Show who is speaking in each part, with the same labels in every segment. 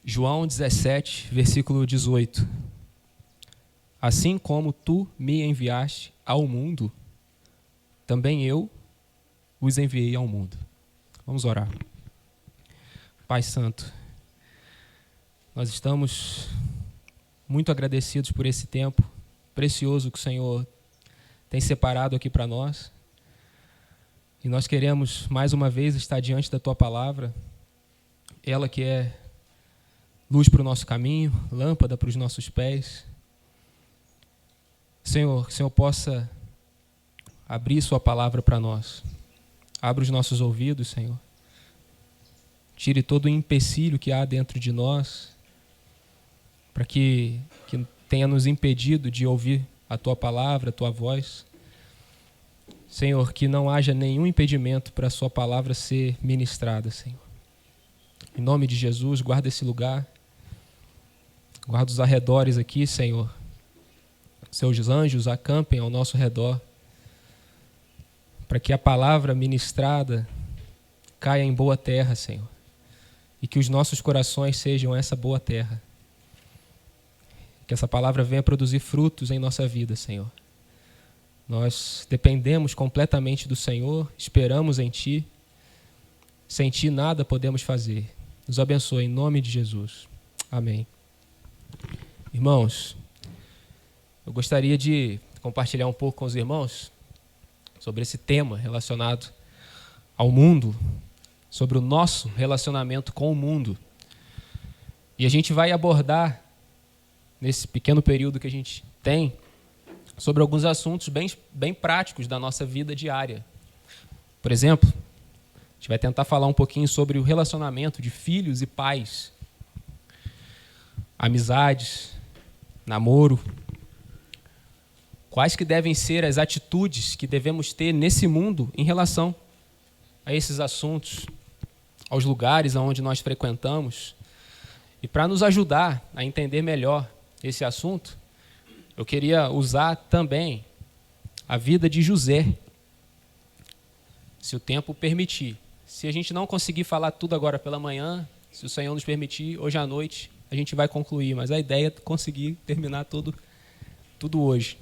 Speaker 1: João 17, versículo 18. Assim como tu me enviaste ao mundo, também eu os enviei ao mundo. Vamos orar. Pai Santo, nós estamos muito agradecidos por esse tempo precioso que o Senhor tem separado aqui para nós. E nós queremos, mais uma vez, estar diante da Tua Palavra, ela que é luz para o nosso caminho, lâmpada para os nossos pés. Senhor, que o Senhor possa abrir Sua Palavra para nós. Abra os nossos ouvidos, Senhor. Tire todo o empecilho que há dentro de nós, para que tenha nos impedido de ouvir a Tua Palavra, a Tua voz. Senhor, que não haja nenhum impedimento para a Sua Palavra ser ministrada, Senhor. Em nome de Jesus, guarda esse lugar. Guarda os arredores aqui, Senhor. Seus anjos acampem ao nosso redor, para que a palavra ministrada caia em boa terra, Senhor. E que os nossos corações sejam essa boa terra. Que essa palavra venha produzir frutos em nossa vida, Senhor. Nós dependemos completamente do Senhor, esperamos em Ti. Sem Ti nada podemos fazer. Nos abençoe em nome de Jesus. Amém. Irmãos, eu gostaria de compartilhar um pouco com os irmãos sobre esse tema relacionado ao mundo, sobre o nosso relacionamento com o mundo. E a gente vai abordar, nesse pequeno período que a gente tem, sobre alguns assuntos bem práticos da nossa vida diária. Por exemplo, a gente vai tentar falar um pouquinho sobre o relacionamento de filhos e pais, amizades, namoro, quais que devem ser as atitudes que devemos ter nesse mundo em relação a esses assuntos, aos lugares onde nós frequentamos. E para nos ajudar a entender melhor esse assunto, eu queria usar também a vida de José, se o tempo permitir. Se a gente não conseguir falar tudo agora pela manhã, se o Senhor nos permitir, hoje à noite a gente vai concluir, mas a ideia é conseguir terminar tudo hoje.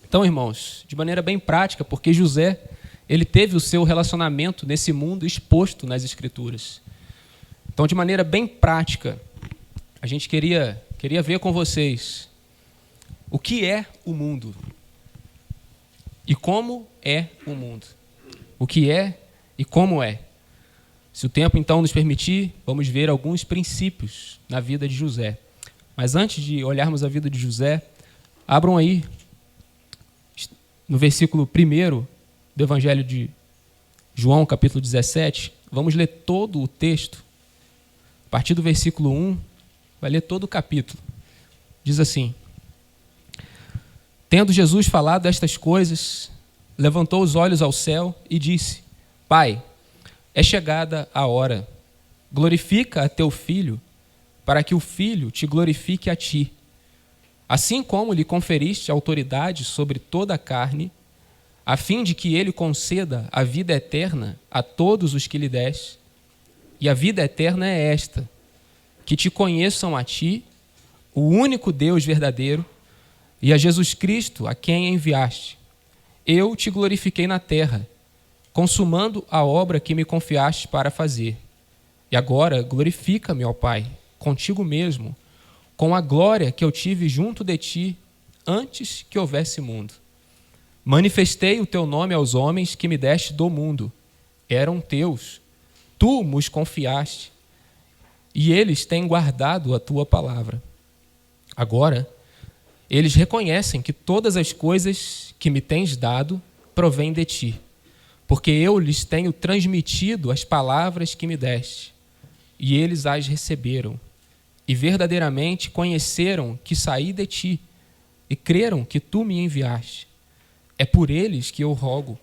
Speaker 1: Então, irmãos, de maneira bem prática, porque José, ele teve o seu relacionamento nesse mundo exposto nas Escrituras. Então, de maneira bem prática, a gente queria ver com vocês o que é o mundo e como é o mundo. O que é e como é. Se o tempo, então, nos permitir, vamos ver alguns princípios na vida de José. Mas antes de olharmos a vida de José, abram aí no versículo 1 do Evangelho de João, capítulo 17. Vamos ler todo o texto. A partir do versículo 1, vai ler todo o capítulo. Diz assim: Tendo Jesus falado estas coisas, levantou os olhos ao céu e disse: Pai, é chegada a hora. Glorifica a teu Filho, para que o Filho te glorifique a ti. Assim como lhe conferiste autoridade sobre toda a carne, a fim de que ele conceda a vida eterna a todos os que lhe deste. E a vida eterna é esta: que te conheçam a ti, o único Deus verdadeiro, e a Jesus Cristo, a quem enviaste. Eu te glorifiquei na terra, consumando a obra que me confiaste para fazer. E agora glorifica-me, ó Pai, contigo mesmo, com a glória que eu tive junto de ti antes que houvesse mundo. Manifestei o teu nome aos homens que me deste do mundo. Eram teus, tu nos confiaste, e eles têm guardado a tua palavra. Agora, eles reconhecem que todas as coisas que me tens dado provêm de ti, porque eu lhes tenho transmitido as palavras que me deste, e eles as receberam, e verdadeiramente conheceram que saí de ti, e creram que tu me enviaste. É por eles que eu rogo.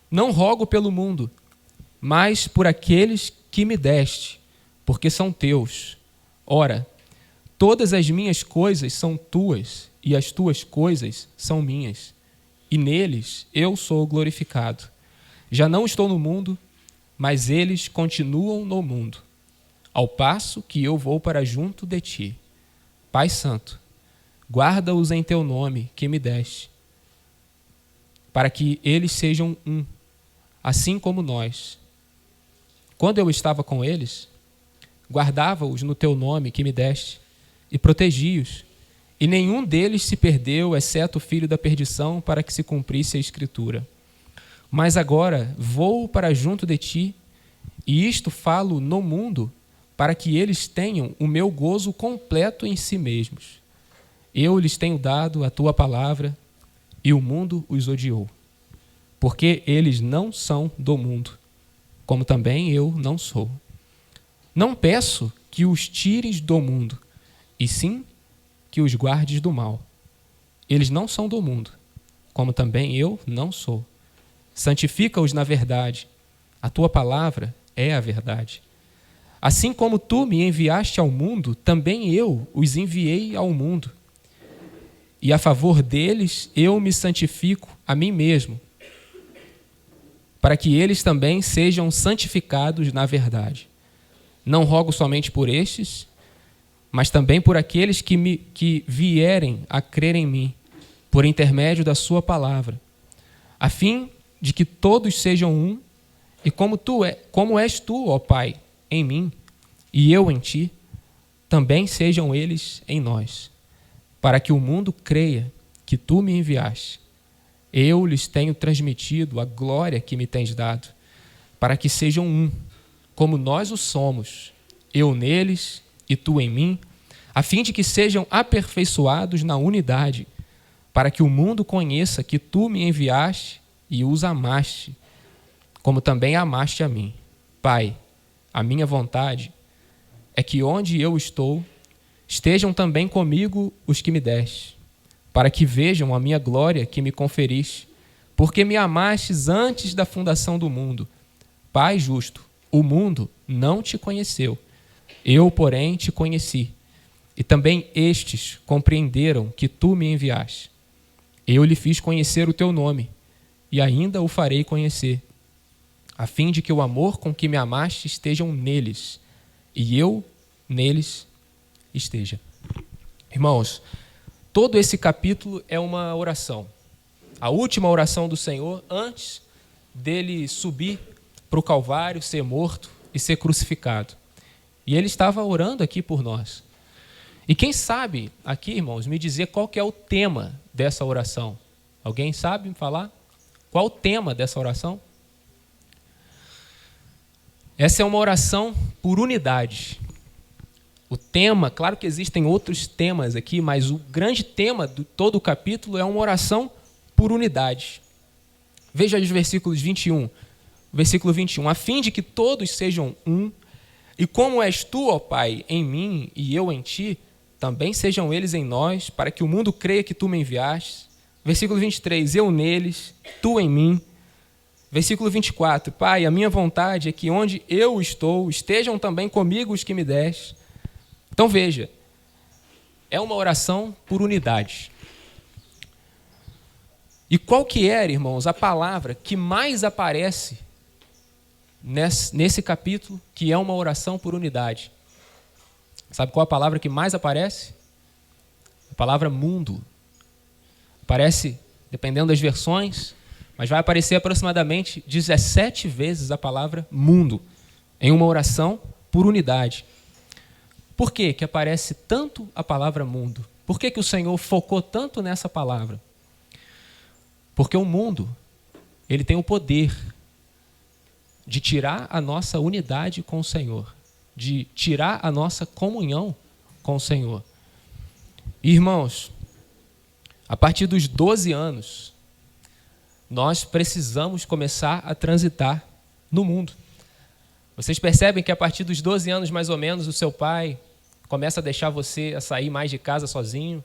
Speaker 1: Não rogo pelo mundo, mas por aqueles que me deste, porque são teus. Ora, todas as minhas coisas são tuas, e as tuas coisas são minhas, e neles eu sou glorificado. Já não estou no mundo, mas eles continuam no mundo. ao passo que eu vou para junto de ti. Pai Santo, guarda-os em teu nome que me deste, para que eles sejam um, assim como nós. Quando eu estava com eles, guardava-os no teu nome que me deste e protegi-os, e nenhum deles se perdeu, exceto o filho da perdição, para que se cumprisse a Escritura. Mas agora vou para junto de ti, e isto falo no mundo, para que eles tenham o meu gozo completo em si mesmos. Eu lhes tenho dado a tua palavra, e o mundo os odiou, porque eles não são do mundo, como também eu não sou. Não peço que os tires do mundo, e sim que os guardes do mal. Eles não são do mundo, como também eu não sou. Santifica-os na verdade. A tua palavra é a verdade. Assim como tu me enviaste ao mundo, também eu os enviei ao mundo. E a favor deles eu me santifico a mim mesmo, para que eles também sejam santificados na verdade. Não rogo somente por estes, mas também por aqueles que vierem a crer em mim, por intermédio da sua palavra, a fim de que todos sejam um, e como és tu, ó Pai, em mim, e eu em ti, também sejam eles em nós, para que o mundo creia que tu me enviaste. Eu lhes tenho transmitido a glória que me tens dado, para que sejam um, como nós o somos, eu neles e tu em mim, a fim de que sejam aperfeiçoados na unidade, para que o mundo conheça que tu me enviaste e os amaste, como também amaste a mim. Pai, a minha vontade é que onde eu estou, estejam também comigo os que me deste, para que vejam a minha glória que me conferiste, porque me amastes antes da fundação do mundo. Pai justo, o mundo não te conheceu, eu, porém, te conheci, e também estes compreenderam que tu me enviaste. Eu lhe fiz conhecer o teu nome, e ainda o farei conhecer, a fim de que o amor com que me amaste estejam neles, e eu neles esteja. Irmãos, todo esse capítulo é uma oração. A última oração do Senhor antes dele subir para o Calvário, ser morto e ser crucificado. E ele estava orando aqui por nós. E quem sabe aqui, irmãos, me dizer qual que é o tema dessa oração? Alguém sabe me falar? Qual o tema dessa oração? Essa é uma oração por unidade. O tema, claro que existem outros temas aqui, mas o grande tema de todo o capítulo é uma oração por unidade. Veja os versículos 21. Versículo 21. A fim de que todos sejam um, e como és tu, ó Pai, em mim e eu em ti, também sejam eles em nós, para que o mundo creia que tu me enviaste. Versículo 23. Eu neles, tu em mim. Versículo 24. Pai, a minha vontade é que onde eu estou, estejam também comigo os que me deste. Então veja, é uma oração por unidade. E qual que era, irmãos, a palavra que mais aparece nesse capítulo, que é uma oração por unidade? Sabe qual a palavra que mais aparece? A palavra mundo. Aparece, dependendo das versões, mas vai aparecer aproximadamente 17 vezes a palavra mundo em uma oração por unidade. Por que que aparece tanto a palavra mundo? Por que que o Senhor focou tanto nessa palavra? Porque o mundo, ele tem o poder de tirar a nossa unidade com o Senhor, de tirar a nossa comunhão com o Senhor. Irmãos, a partir dos 12 anos, nós precisamos começar a transitar no mundo. Vocês percebem que a partir dos 12 anos, mais ou menos, o seu pai começa a deixar você a sair mais de casa sozinho,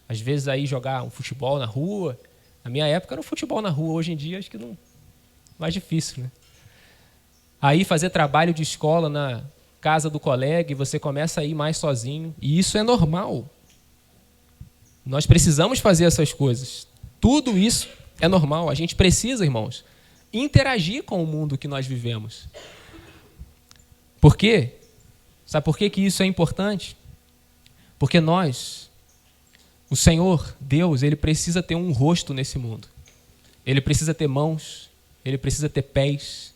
Speaker 1: às vezes aí jogar um futebol na rua. Na minha época era um futebol na rua, hoje em dia acho que não, mais difícil, né? Aí fazer trabalho de escola na casa do colega e você começa a ir mais sozinho, e isso é normal. Nós precisamos fazer essas coisas. Tudo isso é normal. A gente precisa, irmãos, interagir com o mundo que nós vivemos. Porque Sabe por que que isso é importante? Porque nós, o Senhor, Deus, Ele precisa ter um rosto nesse mundo. Ele precisa ter mãos, Ele precisa ter pés.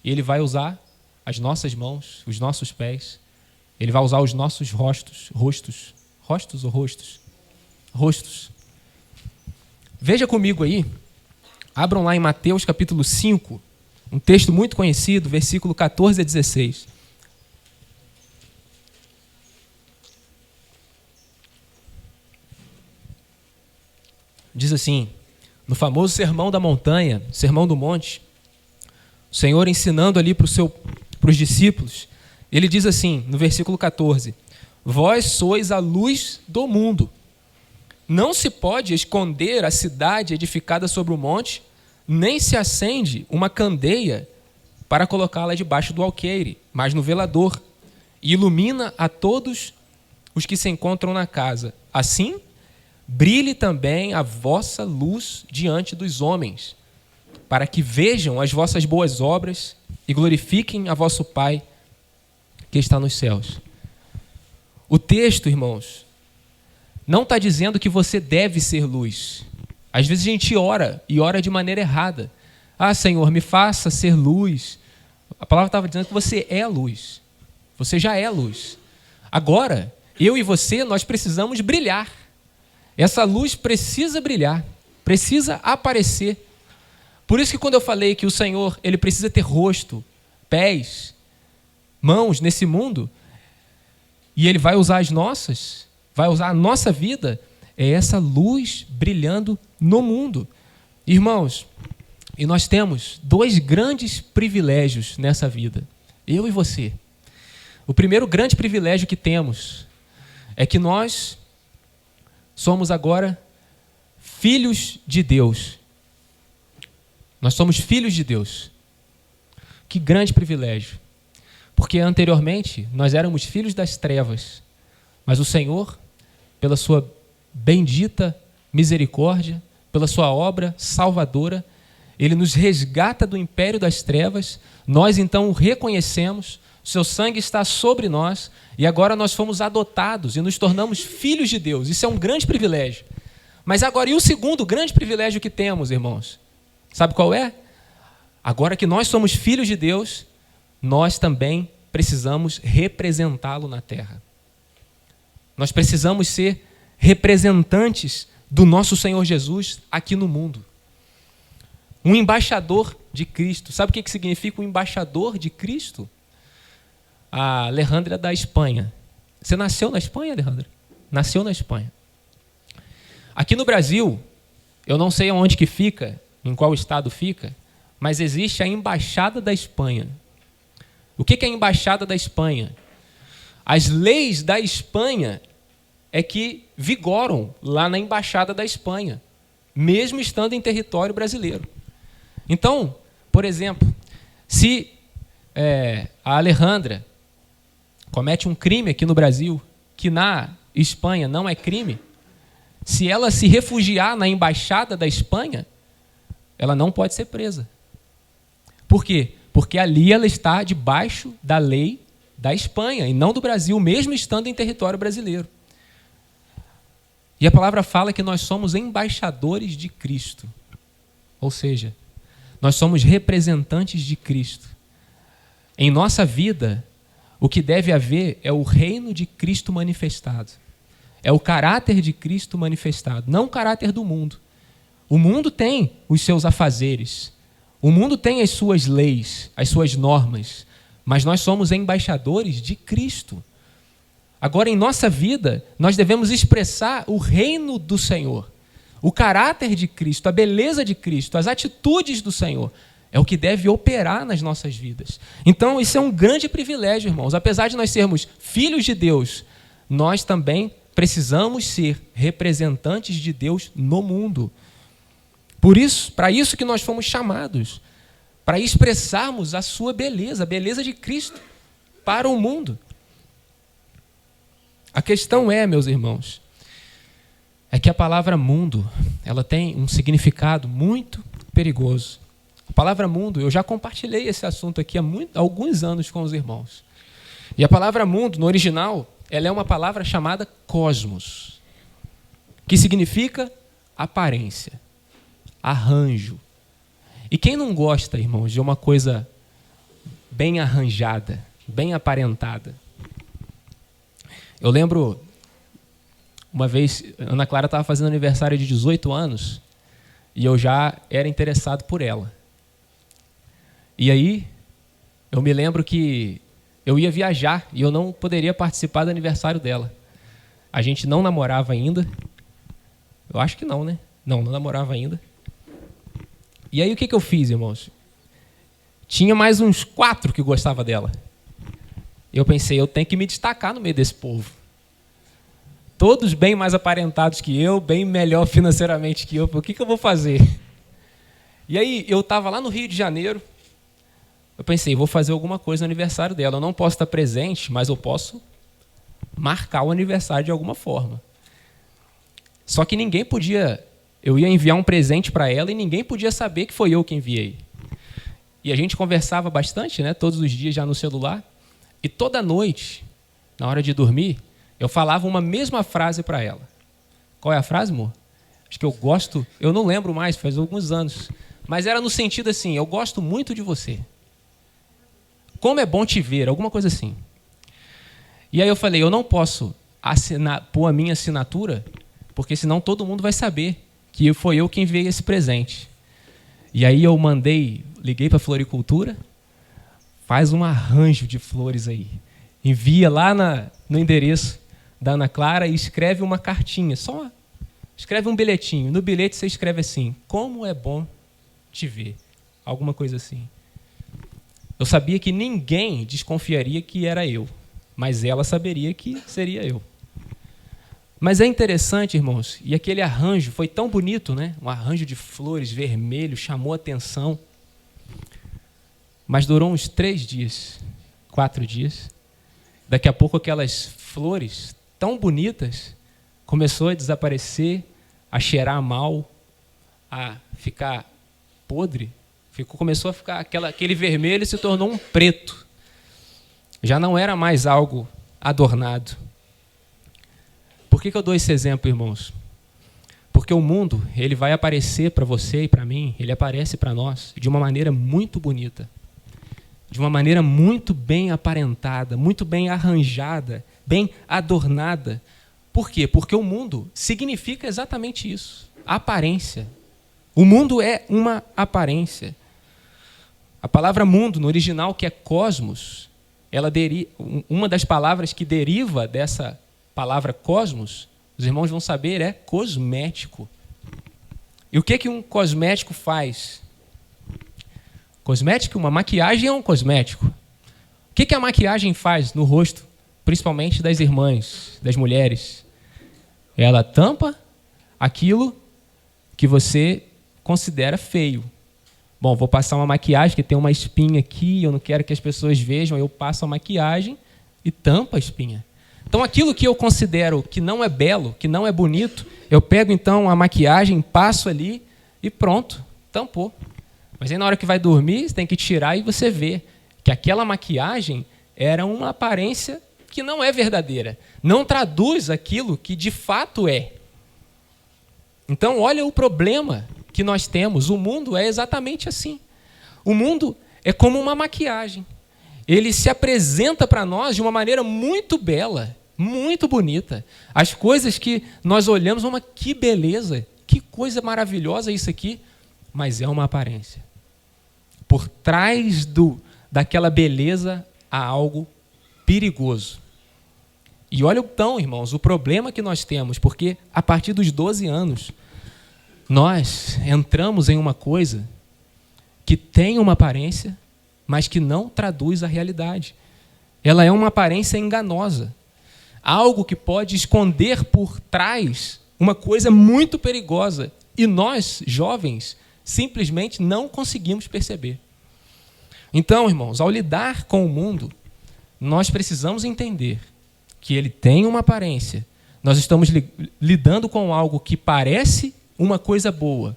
Speaker 1: E Ele vai usar as nossas mãos, os nossos pés. Ele vai usar os nossos rostos. Rostos ou rostos? Rostos. Veja comigo aí, abram lá em Mateus capítulo 5, um texto muito conhecido, versículo 14 a 16. Diz assim, no famoso Sermão da Montanha, Sermão do Monte, o Senhor ensinando ali para os discípulos, ele diz assim, no versículo 14, vós sois a luz do mundo. Não se pode esconder a cidade edificada sobre o monte, nem se acende uma candeia para colocá-la debaixo do alqueire, mas no velador, e ilumina a todos os que se encontram na casa. Assim, brilhe também a vossa luz diante dos homens, para que vejam as vossas boas obras e glorifiquem a vosso Pai que está nos céus. O texto, irmãos, não está dizendo que você deve ser luz. Às vezes a gente ora, e ora de maneira errada. Ah, Senhor, me faça ser luz. A palavra estava dizendo que você é luz. Você já é luz. Agora, eu e você, nós precisamos brilhar. Essa luz precisa brilhar, precisa aparecer. Por isso que quando eu falei que o Senhor, Ele precisa ter rosto, pés, mãos nesse mundo, e Ele vai usar as nossas, vai usar a nossa vida, é essa luz brilhando no mundo. Irmãos, e nós temos dois grandes privilégios nessa vida, eu e você. O primeiro grande privilégio que temos é que nós somos agora filhos de Deus. Nós somos filhos de Deus. Que grande privilégio. Porque anteriormente nós éramos filhos das trevas, mas o Senhor, pela sua bendita misericórdia, pela sua obra salvadora, Ele nos resgata do império das trevas, nós então o reconhecemos, o seu sangue está sobre nós e agora nós fomos adotados e nos tornamos filhos de Deus. Isso é um grande privilégio. Mas agora, e o segundo grande privilégio que temos, irmãos? Sabe qual é? Agora que nós somos filhos de Deus, nós também precisamos representá-lo na terra. Nós precisamos ser representantes do nosso Senhor Jesus aqui no mundo. Um embaixador de Cristo. Sabe o que significa um embaixador de Cristo? A Alejandra é da Espanha. Você nasceu na Espanha, Alejandra? Nasceu na Espanha. Aqui no Brasil, eu não sei onde que fica, em qual estado fica, mas existe a Embaixada da Espanha. O que é a Embaixada da Espanha? As leis da Espanha é que vigoram lá na Embaixada da Espanha, mesmo estando em território brasileiro. Então, por exemplo, se a Alejandra comete um crime aqui no Brasil, que na Espanha não é crime, se ela se refugiar na Embaixada da Espanha, ela não pode ser presa. Por quê? Porque ali ela está debaixo da lei da Espanha e não do Brasil, mesmo estando em território brasileiro. E a palavra fala que nós somos embaixadores de Cristo. Ou seja, nós somos representantes de Cristo. Em nossa vida, o que deve haver é o reino de Cristo manifestado. É o caráter de Cristo manifestado, não o caráter do mundo. O mundo tem os seus afazeres. O mundo tem as suas leis, as suas normas. Mas nós somos embaixadores de Cristo. Agora, em nossa vida, nós devemos expressar o reino do Senhor. O caráter de Cristo, a beleza de Cristo, as atitudes do Senhor. É o que deve operar nas nossas vidas. Então, isso é um grande privilégio, irmãos. Apesar de nós sermos filhos de Deus, nós também precisamos ser representantes de Deus no mundo. Por isso, para isso que nós fomos chamados, para expressarmos a sua beleza, a beleza de Cristo para o mundo. A questão é, meus irmãos, é que a palavra mundo, ela tem um significado muito perigoso. A palavra mundo, eu já compartilhei esse assunto aqui há alguns anos com os irmãos. E a palavra mundo, no original, ela é uma palavra chamada cosmos, que significa aparência, arranjo. E quem não gosta, irmãos, de uma coisa bem arranjada, bem aparentada? Eu lembro, uma vez, Ana Clara estava fazendo aniversário de 18 anos e eu já era interessado por ela. E aí, eu me lembro que eu ia viajar e eu não poderia participar do aniversário dela. A gente não namorava ainda. Eu acho que não, né? Não namorava ainda. E aí o que eu fiz, irmãos? Tinha mais uns 4 que gostavam dela. Eu pensei, eu tenho que me destacar no meio desse povo. Todos bem mais aparentados que eu, bem melhor financeiramente que eu. O que eu vou fazer? E aí eu estava lá no Rio de Janeiro. Eu pensei, vou fazer alguma coisa no aniversário dela. Eu não posso estar presente, mas eu posso marcar o aniversário de alguma forma. Só que ninguém podia... Eu ia enviar um presente para ela e ninguém podia saber que foi eu que enviei. E a gente conversava bastante, né? Todos os dias já no celular. E toda noite, na hora de dormir, eu falava uma mesma frase para ela. Qual é a frase, amor? Acho que eu gosto... Eu não lembro mais, faz alguns anos. Mas era no sentido assim, eu gosto muito de você. Como é bom te ver, alguma coisa assim. E aí eu falei, eu não posso pôr a minha assinatura, porque senão todo mundo vai saber que foi eu que enviei esse presente. E aí eu liguei para a floricultura, faz um arranjo de flores aí. Envia lá no endereço da Ana Clara e escreve uma cartinha, só escreve um bilhetinho. No bilhete você escreve assim, como é bom te ver, alguma coisa assim. Eu sabia que ninguém desconfiaria que era eu, mas ela saberia que seria eu. Mas é interessante, irmãos, e aquele arranjo foi tão bonito, né? Um arranjo de flores vermelho, chamou a atenção. Mas durou uns 3 dias, 4 dias. Daqui a pouco aquelas flores tão bonitas começou a desaparecer, a cheirar mal, a ficar podre. Começou a ficar aquele vermelho se tornou um preto. Já não era mais algo adornado. Por que eu dou esse exemplo, irmãos? Porque o mundo, ele vai aparecer para você e para mim, ele aparece para nós de uma maneira muito bonita, de uma maneira muito bem aparentada, muito bem arranjada, bem adornada. Por quê? Porque o mundo significa exatamente isso, aparência. O mundo é uma aparência. A palavra mundo, no original, que é cosmos, uma das palavras que deriva dessa palavra cosmos, os irmãos vão saber, é cosmético. E o que um cosmético faz? Cosmético, uma maquiagem é um cosmético. O que a maquiagem faz no rosto, principalmente das irmãs, das mulheres? Ela tampa aquilo que você considera feio. Bom, vou passar uma maquiagem que tem uma espinha aqui, eu não quero que as pessoas vejam, eu passo a maquiagem e tampo a espinha. Então, aquilo que eu considero que não é belo, que não é bonito, eu pego, então, a maquiagem, passo ali e pronto, tampou. Mas aí, na hora que vai dormir, você tem que tirar e você vê que aquela maquiagem era uma aparência que não é verdadeira. Não traduz aquilo que de fato é. Então, olha o problema que nós temos. O mundo é exatamente assim. O mundo é como uma maquiagem. Ele se apresenta para nós de uma maneira muito bela, muito bonita. As coisas que nós olhamos, que beleza, que coisa maravilhosa isso aqui, mas é uma aparência. Por trás daquela beleza há algo perigoso. E olha então, irmãos, o problema que nós temos, porque a partir dos 12 anos, nós entramos em uma coisa que tem uma aparência, mas que não traduz a realidade. Ela é uma aparência enganosa. Algo que pode esconder por trás uma coisa muito perigosa. E nós, jovens, simplesmente não conseguimos perceber. Então, irmãos, ao lidar com o mundo, nós precisamos entender que ele tem uma aparência. Nós estamos lidando com algo que parece uma coisa boa,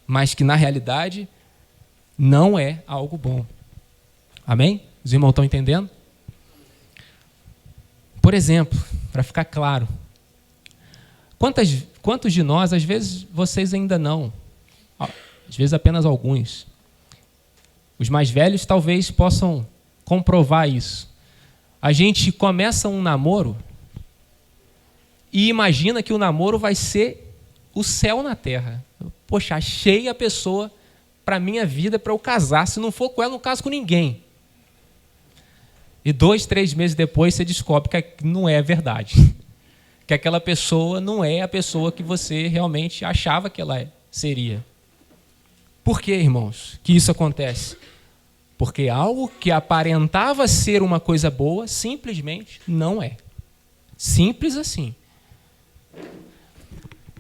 Speaker 1: mas que na realidade não é algo bom. Amém? Os irmãos estão entendendo? Por exemplo, para ficar claro, quantos de nós, às vezes vocês ainda não, às vezes apenas alguns, os mais velhos talvez possam comprovar isso. A gente começa um namoro e imagina que o namoro vai ser o céu na terra. Poxa, achei a pessoa para a minha vida, para eu casar. Se não for com ela, não caso com ninguém. E 2, 3 meses depois você descobre que não é verdade. Que aquela pessoa não é a pessoa que você realmente achava que ela seria. Por que, irmãos, que isso acontece? Porque algo que aparentava ser uma coisa boa, simplesmente não é. Simples assim.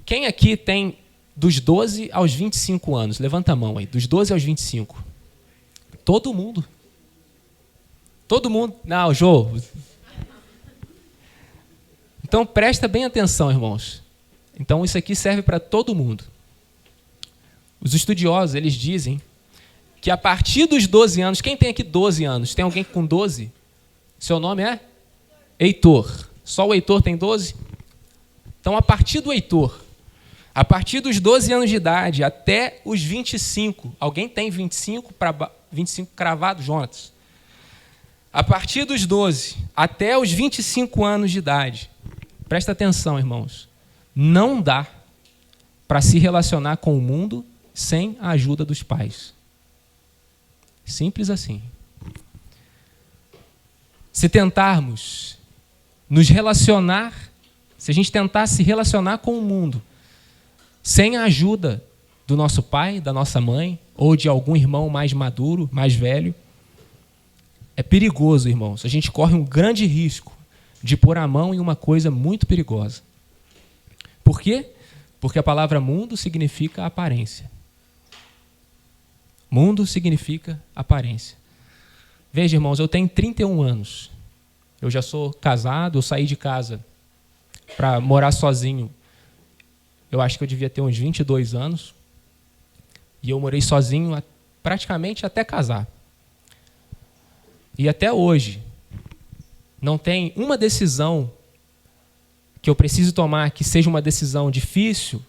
Speaker 1: Quem aqui tem dos 12 aos 25 anos? Levanta a mão aí. Dos 12 aos 25. Todo mundo. Todo mundo. Não, Jô. Então, presta bem atenção, irmãos. Então, isso aqui serve para todo mundo. Os estudiosos, eles dizem que a partir dos 12 anos... Quem tem aqui 12 anos? Tem alguém com 12? Seu nome é? Heitor. Só o Heitor tem 12? Então, a partir do Heitor, a partir dos 12 anos de idade até os 25... Alguém tem 25 cravado, Jonas? A partir dos 12 até os 25 anos de idade, presta atenção, irmãos, não dá para se relacionar com o mundo sem a ajuda dos pais. Simples assim. Se tentarmos nos relacionar, se a gente tentar se relacionar com o mundo sem a ajuda do nosso pai, da nossa mãe, ou de algum irmão mais maduro, mais velho, é perigoso, irmãos. A gente corre um grande risco de pôr a mão em uma coisa muito perigosa. Por quê? Porque a palavra mundo significa aparência. Mundo significa aparência. Veja, irmãos, eu tenho 31 anos. Eu já sou casado, eu saí de casa para morar sozinho. Eu acho que eu devia ter uns 22 anos. E eu morei sozinho praticamente até casar. E até hoje, não tem uma decisão que eu preciso tomar que seja uma decisão difícil,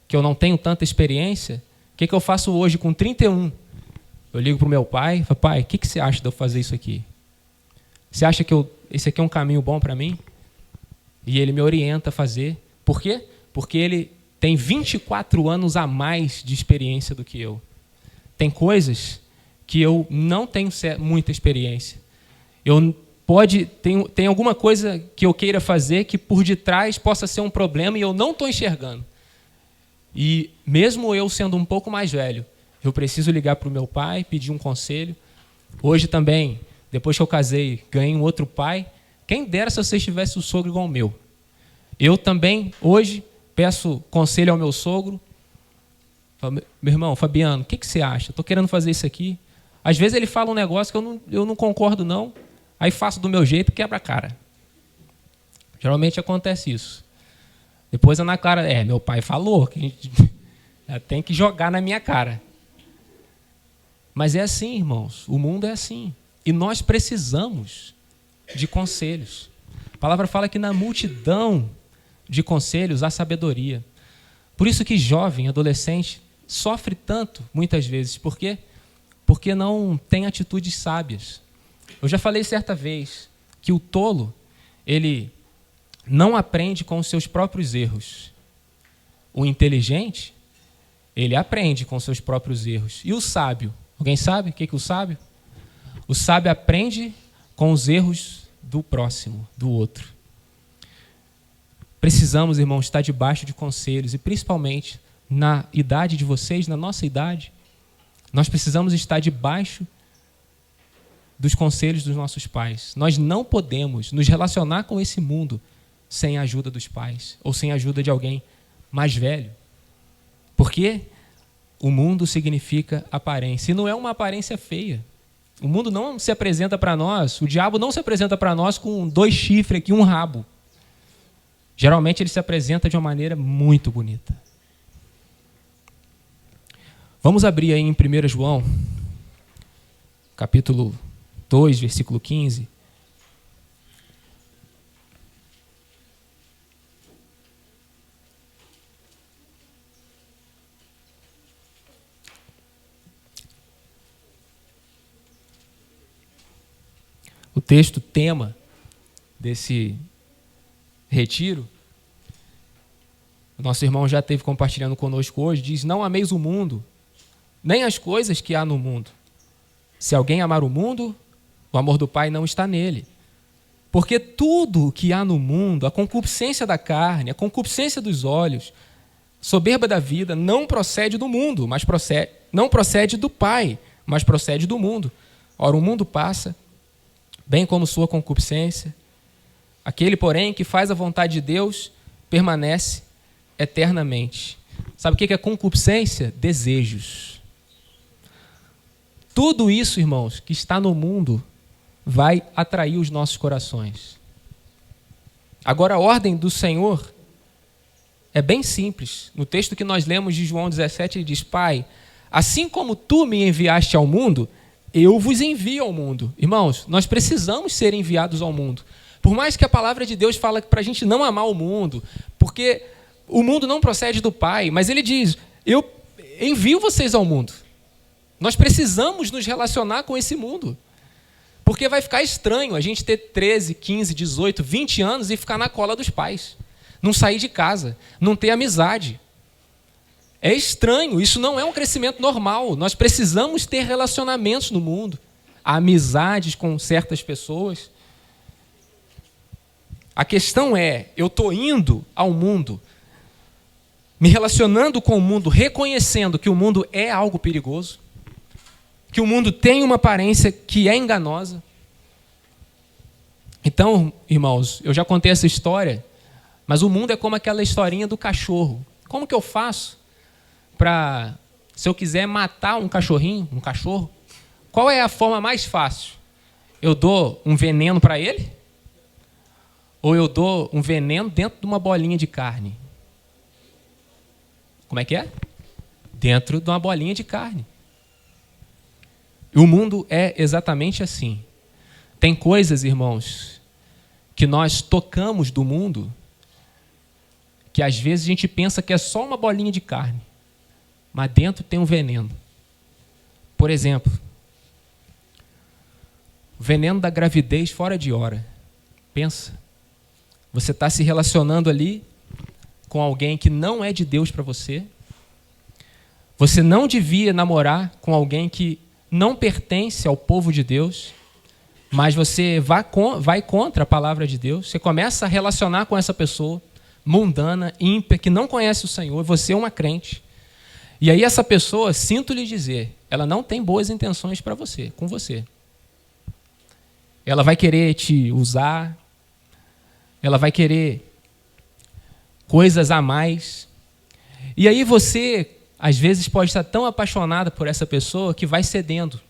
Speaker 1: que eu não tenho tanta experiência. O que eu faço hoje com 31? Eu ligo para o meu pai e falo, pai, o que você acha de eu fazer isso aqui? Você acha que esse aqui é um caminho bom para mim? E ele me orienta a fazer. Por quê? Porque ele tem 24 anos a mais de experiência do que eu. Tem coisas que eu não tenho muita experiência. Tem alguma coisa que eu queira fazer que por detrás possa ser um problema e eu não estou enxergando. E mesmo eu sendo um pouco mais velho, eu preciso ligar para o meu pai, pedir um conselho. Hoje também, depois que eu casei, ganhei um outro pai. Quem dera se você tivesse um sogro igual ao meu. Eu também, hoje, peço conselho ao meu sogro. Falo, meu irmão, Fabiano, o que você acha? Estou querendo fazer isso aqui. Às vezes ele fala um negócio que eu não concordo, não. Aí faço do meu jeito e quebra a cara. Geralmente acontece isso. Depois Ana Clara, meu pai falou, que a gente tem que jogar na minha cara. Mas é assim, irmãos, o mundo é assim. E nós precisamos de conselhos. A palavra fala que na multidão de conselhos há sabedoria. Por isso que jovem, adolescente, sofre tanto, muitas vezes. Por quê? Porque não tem atitudes sábias. Eu já falei certa vez que o tolo, ele não aprende com os seus próprios erros. O inteligente, ele aprende com os seus próprios erros. E o sábio? Alguém sabe o que é o sábio? O sábio aprende com os erros do próximo, do outro. Precisamos, irmãos, estar debaixo de conselhos, e principalmente na idade de vocês, na nossa idade, nós precisamos estar debaixo dos conselhos dos nossos pais. Nós não podemos nos relacionar com esse mundo sem a ajuda dos pais ou sem a ajuda de alguém mais velho. Porque o mundo significa aparência. E não é uma aparência feia. O mundo não se apresenta para nós, o diabo não se apresenta para nós com 2 chifres aqui e um rabo. Geralmente ele se apresenta de uma maneira muito bonita. Vamos abrir aí em 1 João, capítulo 2, versículo 15. o texto tema desse retiro, o nosso irmão já esteve compartilhando conosco hoje, diz: não ameis o mundo, nem as coisas que há no mundo. Se alguém amar o mundo, o amor do Pai não está nele. Porque tudo o que há no mundo, a concupiscência da carne, a concupiscência dos olhos, soberba da vida, não procede do mundo, mas não procede do Pai, mas procede do mundo. Ora, o mundo passa, bem como sua concupiscência. Aquele, porém, que faz a vontade de Deus, permanece eternamente. Sabe o que é concupiscência? Desejos. Tudo isso, irmãos, que está no mundo, vai atrair os nossos corações. Agora, a ordem do Senhor é bem simples. No texto que nós lemos de João 17, ele diz: Pai, assim como tu me enviaste ao mundo, eu vos envio ao mundo. Irmãos, nós precisamos ser enviados ao mundo. Por mais que a palavra de Deus fala para a gente não amar o mundo, porque o mundo não procede do Pai, mas ele diz: eu envio vocês ao mundo. Nós precisamos nos relacionar com esse mundo. Porque vai ficar estranho a gente ter 13, 15, 18, 20 anos e ficar na cola dos pais. Não sair de casa, não ter amizade. É estranho, isso não é um crescimento normal. Nós precisamos ter relacionamentos no mundo, amizades com certas pessoas. A questão é, eu estou indo ao mundo, me relacionando com o mundo, reconhecendo que o mundo é algo perigoso, que o mundo tem uma aparência que é enganosa. Então, irmãos, eu já contei essa história, mas o mundo é como aquela historinha do cachorro. Como que eu faço para, se eu quiser matar um cachorrinho, um cachorro, qual é a forma mais fácil? Eu dou um veneno para ele? Ou eu dou um veneno dentro de uma bolinha de carne? Como é que é? Dentro de uma bolinha de carne. O mundo é exatamente assim. Tem coisas, irmãos, que nós tocamos do mundo, que às vezes a gente pensa que é só uma bolinha de carne, mas dentro tem um veneno. Por exemplo, o veneno da gravidez fora de hora. Pensa, você está se relacionando ali com alguém que não é de Deus para você. Você não devia namorar com alguém que não pertence ao povo de Deus, mas você vai contra a palavra de Deus. Você começa a relacionar com essa pessoa mundana, ímpia, que não conhece o Senhor, você é uma crente. E aí essa pessoa, sinto lhe dizer, ela não tem boas intenções para você, com você. Ela vai querer te usar, ela vai querer coisas a mais. E aí você, às vezes, pode estar tão apaixonada por essa pessoa que vai cedendo.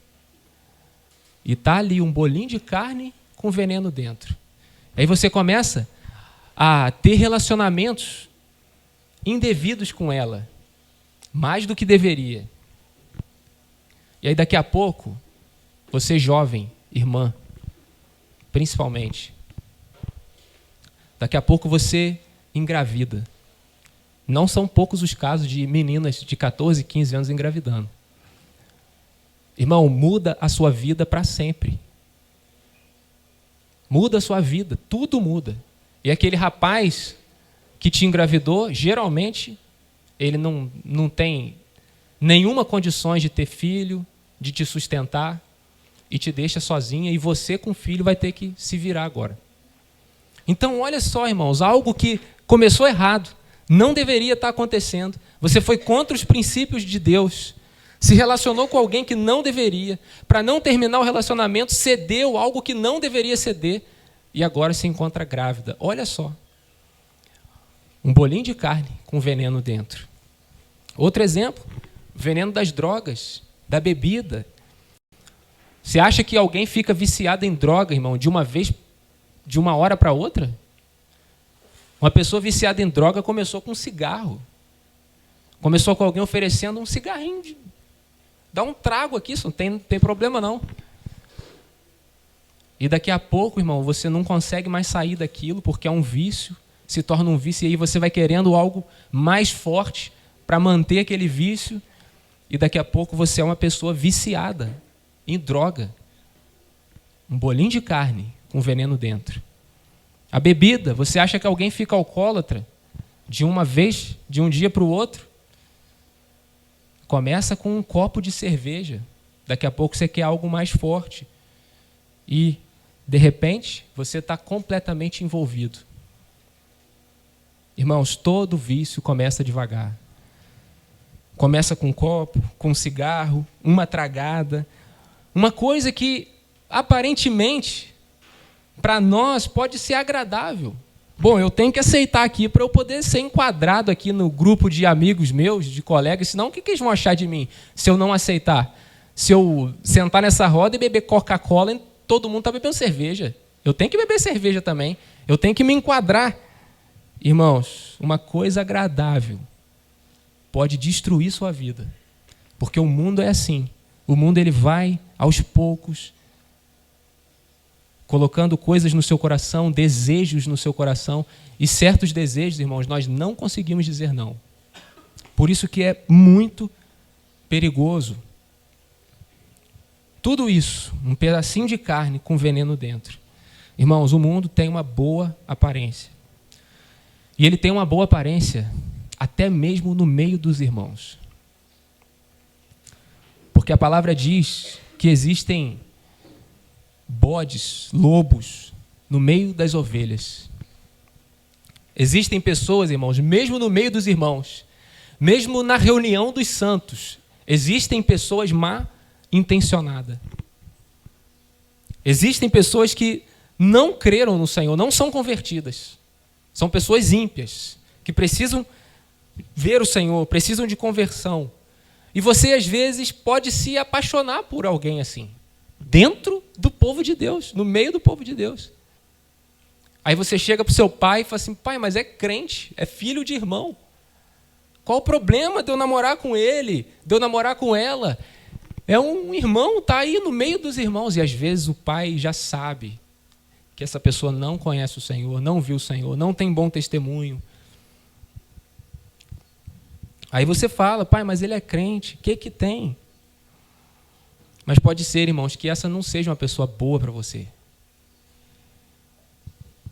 Speaker 1: E está ali um bolinho de carne com veneno dentro. Aí você começa a ter relacionamentos indevidos com ela, mais do que deveria. E aí daqui a pouco, você jovem, irmã, principalmente, daqui a pouco você engravida. Não são poucos os casos de meninas de 14, 15 anos engravidando. Irmão, muda a sua vida para sempre. Muda a sua vida, tudo muda. E aquele rapaz que te engravidou, geralmente, ele não tem nenhuma condições de ter filho, de te sustentar, e te deixa sozinha, e você com filho vai ter que se virar agora. Então, olha só, irmãos, algo que começou errado, não deveria estar acontecendo. Você foi contra os princípios de Deus, se relacionou com alguém que não deveria, para não terminar o relacionamento, cedeu algo que não deveria ceder, e agora se encontra grávida. Olha só, um bolinho de carne com veneno dentro. Outro exemplo, veneno das drogas, da bebida. Você acha que alguém fica viciado em droga, irmão, de uma hora para outra? Uma pessoa viciada em droga começou com um cigarro. Começou com alguém oferecendo um cigarrinho. Dá um trago aqui, isso não tem problema não. E daqui a pouco, irmão, você não consegue mais sair daquilo porque é um vício, se torna um vício, e aí você vai querendo algo mais forte para manter aquele vício, e daqui a pouco você é uma pessoa viciada em droga. um bolinho de carne com veneno dentro. A bebida, você acha que alguém fica alcoólatra de uma vez, de um dia para o outro? Começa com um copo de cerveja. Daqui a pouco você quer algo mais forte. E, de repente, você está completamente envolvido. Irmãos, todo vício começa devagar. Começa com um copo, com um cigarro, uma tragada. Uma coisa que, aparentemente, para nós pode ser agradável. Bom, eu tenho que aceitar aqui para eu poder ser enquadrado aqui no grupo de amigos meus, de colegas, senão o que eles vão achar de mim se eu não aceitar? Se eu sentar nessa roda e beber Coca-Cola, todo mundo está bebendo cerveja. Eu tenho que beber cerveja também. Eu tenho que me enquadrar. Irmãos, uma coisa agradável pode destruir sua vida. Porque o mundo é assim. O mundo ele vai, aos poucos, colocando coisas no seu coração, desejos no seu coração. E certos desejos, irmãos, nós não conseguimos dizer não. Por isso que é muito perigoso. Tudo isso, um pedacinho de carne com veneno dentro. Irmãos, o mundo tem uma boa aparência. E ele tem uma boa aparência até mesmo no meio dos irmãos. Porque a palavra diz que existem bodes, lobos, no meio das ovelhas. Existem pessoas, irmãos, mesmo no meio dos irmãos, mesmo na reunião dos santos, existem pessoas má intencionadas. Existem pessoas que não creram no Senhor, não são convertidas. São pessoas ímpias, que precisam ver o Senhor, precisam de conversão. E você, às vezes, pode se apaixonar por alguém assim, dentro do povo de Deus, no meio do povo de Deus. Aí você chega para o seu pai e fala assim, pai, mas é crente, é filho de irmão. Qual o problema de eu namorar com ele, de eu namorar com ela? É um irmão, está aí no meio dos irmãos. E às vezes o pai já sabe que essa pessoa não conhece o Senhor, não viu o Senhor, não tem bom testemunho. Aí você fala, pai, mas ele é crente, o que tem? Mas pode ser, irmãos, que essa não seja uma pessoa boa para você.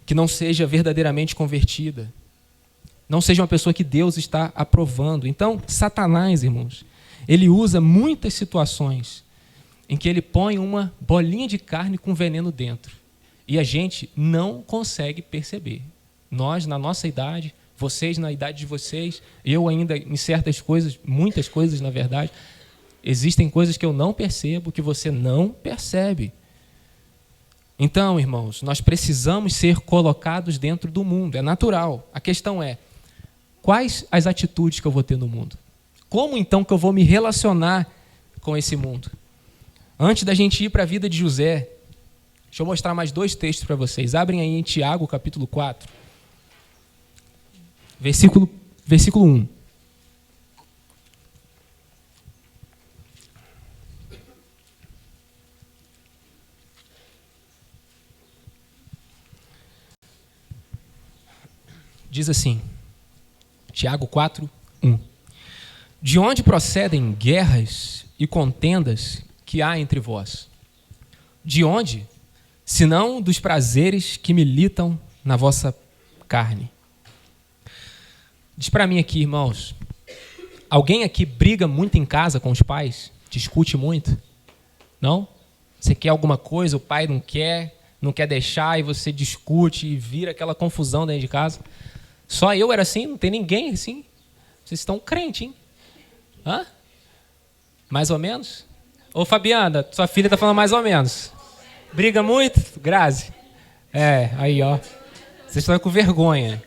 Speaker 1: Que não seja verdadeiramente convertida. Não seja uma pessoa que Deus está aprovando. Então, Satanás, irmãos, ele usa muitas situações em que ele põe uma bolinha de carne com veneno dentro. E a gente não consegue perceber. Nós, na nossa idade, vocês na idade de vocês, eu ainda em certas coisas, muitas coisas na verdade, existem coisas que eu não percebo, que você não percebe. Então, irmãos, nós precisamos ser colocados dentro do mundo, é natural. A questão é, quais as atitudes que eu vou ter no mundo? Como então que eu vou me relacionar com esse mundo? Antes da gente ir para a vida de José, deixa eu mostrar mais 2 textos para vocês. Abrem aí em Tiago, capítulo 4, versículo 1. Diz assim, Tiago 4, 1. De onde procedem guerras e contendas que há entre vós? De onde? Senão dos prazeres que militam na vossa carne. Diz para mim aqui, irmãos, alguém aqui briga muito em casa com os pais? Discute muito? Não? Você quer alguma coisa, o pai não quer deixar, e você discute e vira aquela confusão dentro de casa? Só eu era assim? Não tem ninguém assim? Vocês estão crentes, hein? Hã? Mais ou menos? Ô Fabiana, sua filha está falando mais ou menos. Briga muito, Grazi? É, aí ó. Vocês estão com vergonha.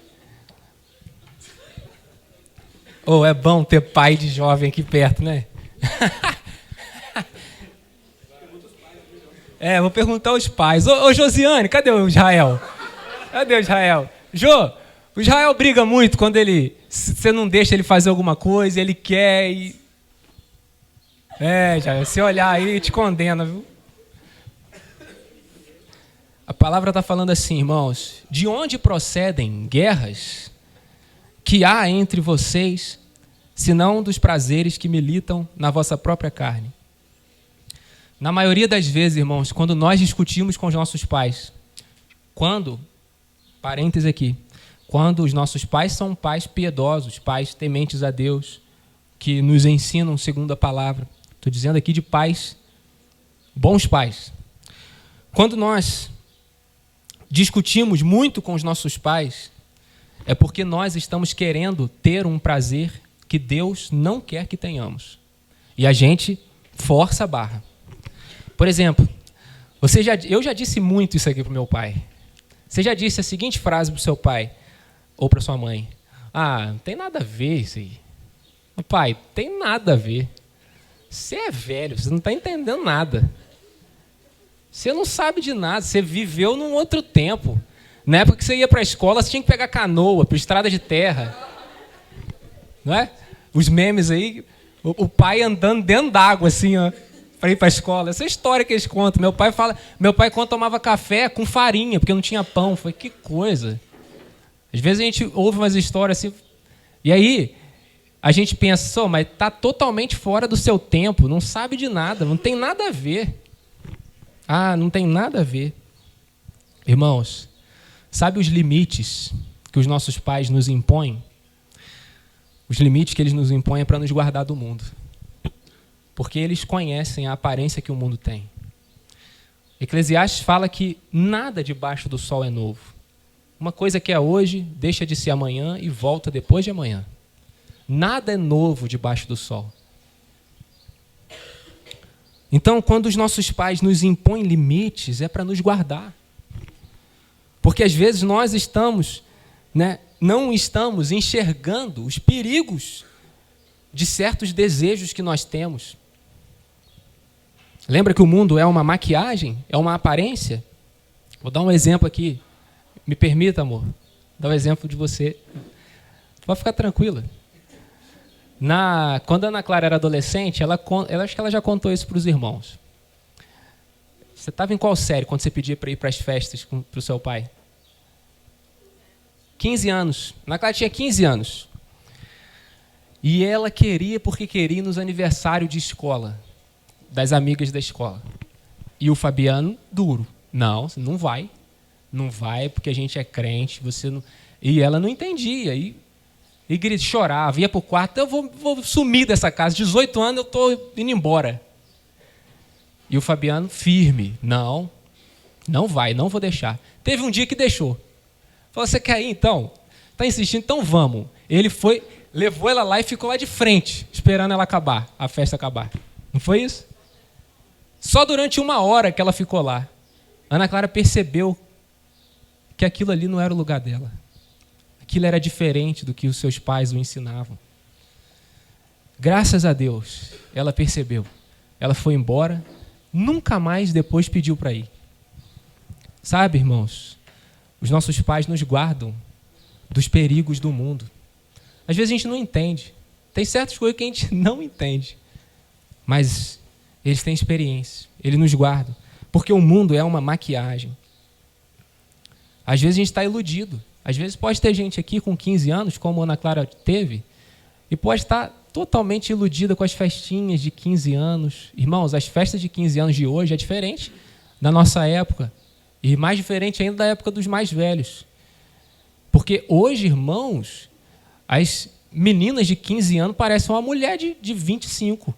Speaker 1: É bom ter pai de jovem aqui perto, né? Vou perguntar aos pais. Ô Josiane, cadê o Israel? Cadê o Israel? O Israel briga muito quando você não deixa ele fazer alguma coisa, ele quer e... Israel, se olhar aí, te condena, viu? A palavra está falando assim, irmãos, de onde procedem guerras que há entre vocês, senão dos prazeres que militam na vossa própria carne? Na maioria das vezes, irmãos, quando nós discutimos com os nossos pais, parênteses aqui, quando os nossos pais são pais piedosos, pais tementes a Deus, que nos ensinam segundo a palavra. Estou dizendo aqui de pais, bons pais. Quando nós discutimos muito com os nossos pais, é porque nós estamos querendo ter um prazer que Deus não quer que tenhamos. E a gente força a barra. Por exemplo, eu já disse muito isso aqui para o meu pai. Você já disse a seguinte frase para o seu pai ou para sua mãe: ah, não tem nada a ver isso aí. Pai, tem nada a ver. Você é velho, você não está entendendo nada. Você não sabe de nada, você viveu num outro tempo. Na época que você ia para a escola, você tinha que pegar canoa, para estrada de terra. Não é? Os memes aí, o pai andando dentro d'água, assim, ó, para ir para a escola. Essa é a história que eles contam. Meu pai quando tomava café com farinha, porque não tinha pão. Foi que coisa. Às vezes a gente ouve umas histórias assim, e aí a gente pensa, mas está totalmente fora do seu tempo, não sabe de nada, não tem nada a ver. Ah, não tem nada a ver. Irmãos, sabe os limites que os nossos pais nos impõem? Os limites que eles nos impõem é para nos guardar do mundo. Porque eles conhecem a aparência que o mundo tem. Eclesiastes fala que nada debaixo do sol é novo. Uma coisa que é hoje, deixa de ser amanhã e volta depois de amanhã. Nada é novo debaixo do sol. Então, quando os nossos pais nos impõem limites, é para nos guardar. Porque às vezes nós não estamos enxergando os perigos de certos desejos que nós temos. Lembra que o mundo é uma maquiagem? É uma aparência? Vou dar um exemplo aqui. Me permita, amor. Vou dar um exemplo de você. Pode ficar tranquila. Quando a Ana Clara era adolescente, acho que ela já contou isso para os irmãos. Você estava em qual série quando você pedia para ir para as festas para o seu pai? 15 anos. Ana Clara tinha 15 anos. E ela queria porque queria ir nos aniversários de escola, das amigas da escola. E o Fabiano, duro. Não, você não vai. Não vai porque a gente é crente. Você não... E ela não entendia. E chorava, ia para o quarto, eu vou sumir dessa casa, 18 anos eu estou indo embora. E o Fabiano, firme, não vai, não vou deixar. Teve um dia que deixou. Falou, você quer ir então? Está insistindo, então vamos. Ele foi, levou ela lá e ficou lá de frente, esperando ela acabar, a festa acabar. Não foi isso? Só durante 1 hora que ela ficou lá, Ana Clara percebeu que aquilo ali não era o lugar dela. Aquilo era diferente do que os seus pais o ensinavam. Graças a Deus, ela percebeu. Ela foi embora, nunca mais depois pediu para ir. Sabe, irmãos, os nossos pais nos guardam dos perigos do mundo. Às vezes a gente não entende. Tem certas coisas que a gente não entende. Mas eles têm experiência, eles nos guardam. Porque o mundo é uma maquiagem. Às vezes a gente está iludido. Às vezes pode ter gente aqui com 15 anos, como a Ana Clara teve, e pode estar totalmente iludida com as festinhas de 15 anos. Irmãos, as festas de 15 anos de hoje é diferente da nossa época. E mais diferente ainda da época dos mais velhos. Porque hoje, irmãos, as meninas de 15 anos parecem uma mulher de 25.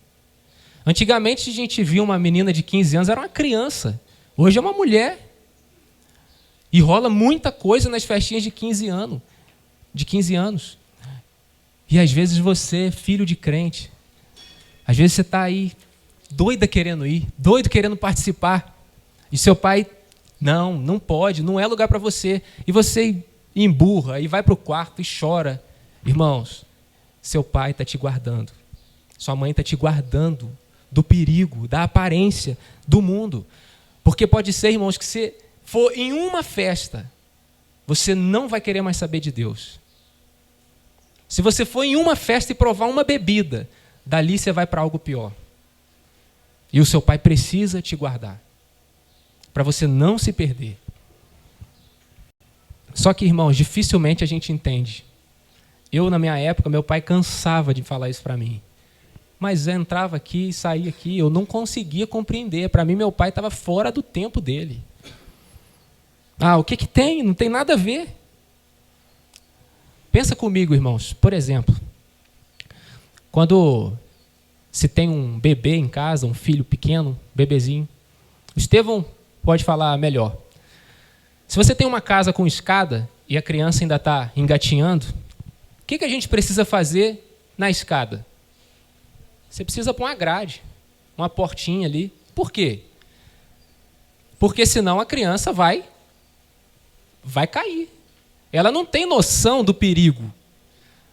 Speaker 1: Antigamente a gente via uma menina de 15 anos, era uma criança. Hoje é uma mulher. E rola muita coisa nas festinhas de 15 anos. E às vezes você, filho de crente, às vezes você está aí, doida querendo ir, doido querendo participar. E seu pai, não pode, não é lugar para você. E você emburra, e vai para o quarto e chora. Irmãos, seu pai está te guardando. Sua mãe está te guardando do perigo, da aparência do mundo. Porque pode ser, irmãos, que você for em uma festa, você não vai querer mais saber de Deus. Se você for em uma festa e provar uma bebida, dali você vai para algo pior. E o seu pai precisa te guardar, para você não se perder. Só que, irmãos, dificilmente a gente entende. Eu, na minha época, meu pai cansava de falar isso para mim. mas entrava aqui e saía aqui. Eu não conseguia compreender. Para mim, meu pai estava fora do tempo dele. O que tem? Não tem nada a ver. Pensa comigo, irmãos. Por exemplo, quando se tem um bebê em casa, um filho pequeno, bebezinho, o Estevão pode falar melhor. Se você tem uma casa com escada e a criança ainda está engatinhando, o que a gente precisa fazer na escada? Você precisa pôr uma grade, uma portinha ali. Por quê? Porque senão a criança vai cair. Ela não tem noção do perigo.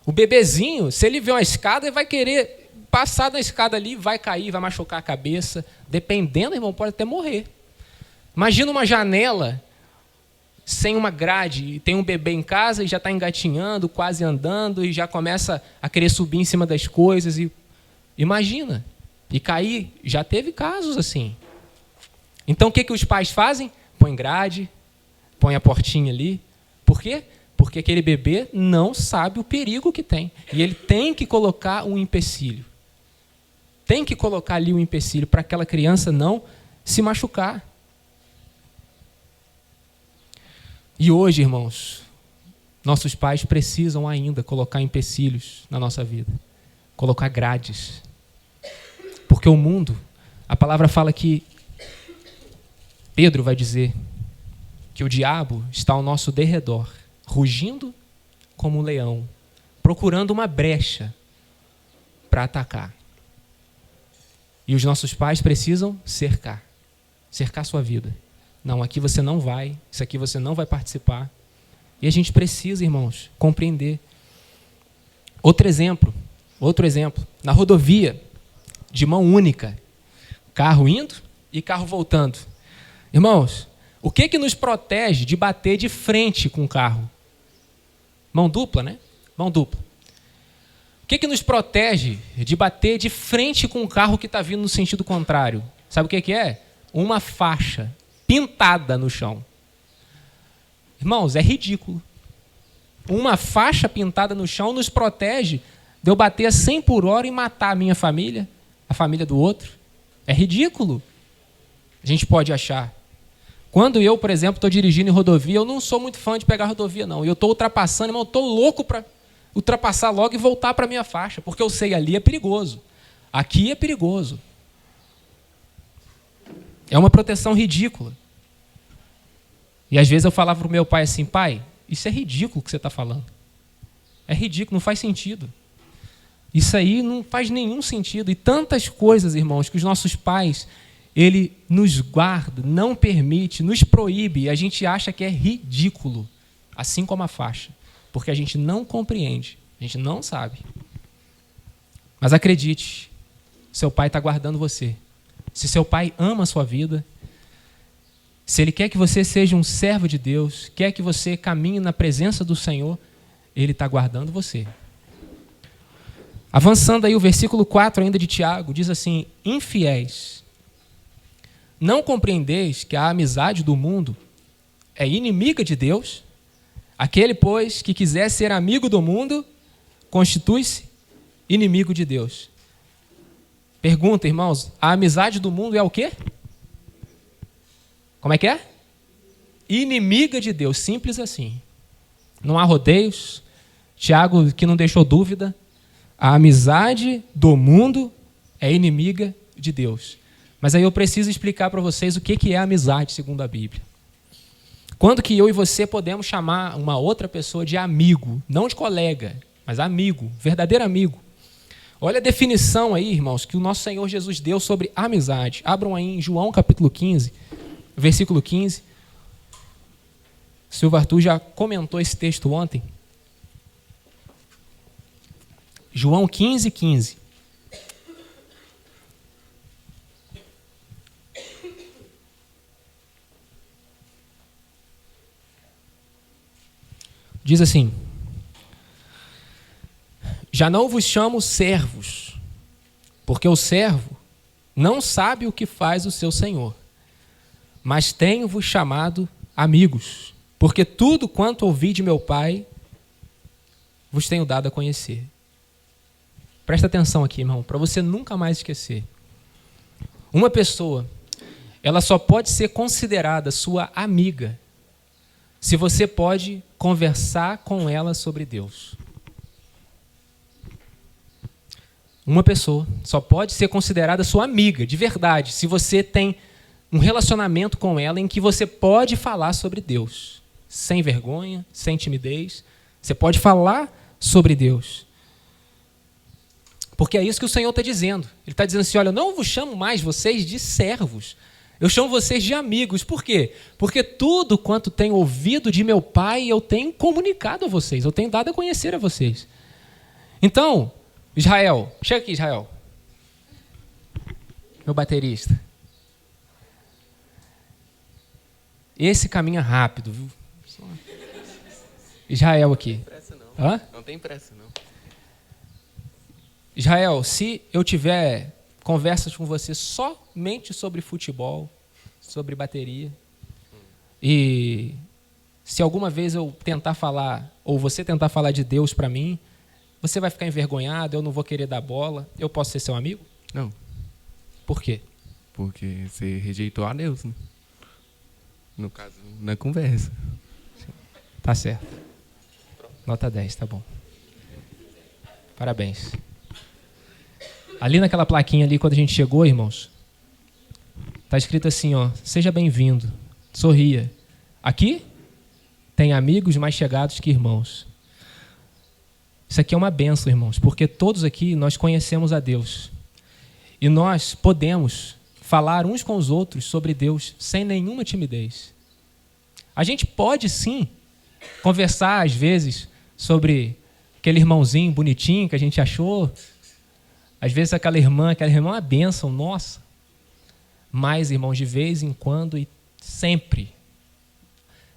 Speaker 1: O bebezinho, se ele vê uma escada, ele vai querer passar da escada ali, vai cair, vai machucar a cabeça. Dependendo, irmão, pode até morrer. Imagina uma janela sem uma grade, e tem um bebê em casa e já está engatinhando, quase andando, e já começa a querer subir em cima das coisas. E imagina, e cair. Já teve casos assim. Então o que os pais fazem? Põe grade, põe a portinha ali. Por quê? Porque aquele bebê não sabe o perigo que tem. E ele tem que colocar um empecilho. Tem que colocar ali um empecilho para aquela criança não se machucar. E hoje, irmãos, nossos pais precisam ainda colocar empecilhos na nossa vida. Colocar grades. Porque o mundo, a palavra fala que, Pedro vai dizer, que o diabo está ao nosso derredor, rugindo como um leão, procurando uma brecha para atacar. E os nossos pais precisam cercar sua vida. Não, aqui você não vai, isso aqui você não vai participar. E a gente precisa, irmãos, compreender. Outro exemplo, na rodovia, de mão única, carro indo e carro voltando. Irmãos, o que nos protege de bater de frente com o carro? Mão dupla, né? Mão dupla. O que nos protege de bater de frente com o carro que está vindo no sentido contrário? Sabe o que é? Uma faixa pintada no chão. Irmãos, é ridículo. Uma faixa pintada no chão nos protege de eu bater a 100 por hora e matar a minha família, a família do outro. É ridículo. A gente pode achar. Quando eu, por exemplo, estou dirigindo em rodovia, eu não sou muito fã de pegar rodovia, não. Eu estou ultrapassando, irmão, eu estou louco para ultrapassar logo e voltar para a minha faixa, porque eu sei, ali é perigoso. Aqui é perigoso. É uma proteção ridícula. E às vezes eu falava para o meu pai assim, pai, isso é ridículo o que você está falando. É ridículo, não faz sentido. Isso aí não faz nenhum sentido. E tantas coisas, irmãos, que os nossos pais, ele nos guarda, não permite, nos proíbe, e a gente acha que é ridículo, assim como a faixa, porque a gente não compreende, a gente não sabe. Mas acredite, seu pai está guardando você. Se seu pai ama a sua vida, se ele quer que você seja um servo de Deus, quer que você caminhe na presença do Senhor, ele está guardando você. Avançando aí o versículo 4 ainda de Tiago, diz assim, infiéis, não compreendeis que a amizade do mundo é inimiga de Deus? Aquele, pois, que quiser ser amigo do mundo, constitui-se inimigo de Deus. Pergunta, irmãos, a amizade do mundo é o quê? Como é que é? Inimiga de Deus, simples assim. Não há rodeios. Tiago, que não deixou dúvida, a amizade do mundo é inimiga de Deus. Mas aí eu preciso explicar para vocês o que é amizade segundo a Bíblia. Quando que eu e você podemos chamar uma outra pessoa de amigo, não de colega, mas amigo, verdadeiro amigo. Olha a definição aí, irmãos, que o nosso Senhor Jesus deu sobre amizade. Abram aí em João capítulo 15, versículo 15. O Silvio Arthur já comentou esse texto ontem. João 15, 15. Diz assim, já não vos chamo servos, porque o servo não sabe o que faz o seu senhor, mas tenho-vos chamado amigos, porque tudo quanto ouvi de meu Pai, vos tenho dado a conhecer. Presta atenção aqui, irmão, para você nunca mais esquecer. Uma pessoa, ela só pode ser considerada sua amiga se você pode conversar com ela sobre Deus. Uma pessoa só pode ser considerada sua amiga, de verdade, se você tem um relacionamento com ela em que você pode falar sobre Deus. Sem vergonha, sem timidez. Você pode falar sobre Deus. Porque é isso que o Senhor está dizendo. Ele está dizendo assim, olha, eu não vos chamo mais vocês de servos. Eu chamo vocês de amigos. Por quê? Porque tudo quanto tenho ouvido de meu Pai, eu tenho comunicado a vocês. Eu tenho dado a conhecer a vocês. Então, Israel, chega aqui, Israel. Meu baterista. Esse caminha rápido, viu? Israel aqui.
Speaker 2: Não tem pressa não.
Speaker 1: Hã?
Speaker 2: Não tem pressa não.
Speaker 1: Israel, se eu tiver conversas com você somente sobre futebol, sobre bateria, e se alguma vez eu tentar falar, ou você tentar falar de Deus para mim, você vai ficar envergonhado, eu não vou querer dar bola, eu posso ser seu amigo?
Speaker 2: Não,
Speaker 1: Por quê?
Speaker 2: porque você rejeitou a Deus, né? No caso, na conversa.
Speaker 1: Tá certo. Nota 10, tá bom. Parabéns. Ali naquela plaquinha ali, quando a gente chegou, irmãos, tá escrito assim, ó, seja bem-vindo, sorria. Aqui tem amigos mais chegados que irmãos. Isso aqui é uma bênção, irmãos, porque todos aqui nós conhecemos a Deus. E nós podemos falar uns com os outros sobre Deus sem nenhuma timidez. A gente pode sim conversar às vezes sobre aquele irmãozinho bonitinho que a gente achou. Às vezes aquela irmã é uma bênção, nossa. Mas, irmãos, de vez em quando e sempre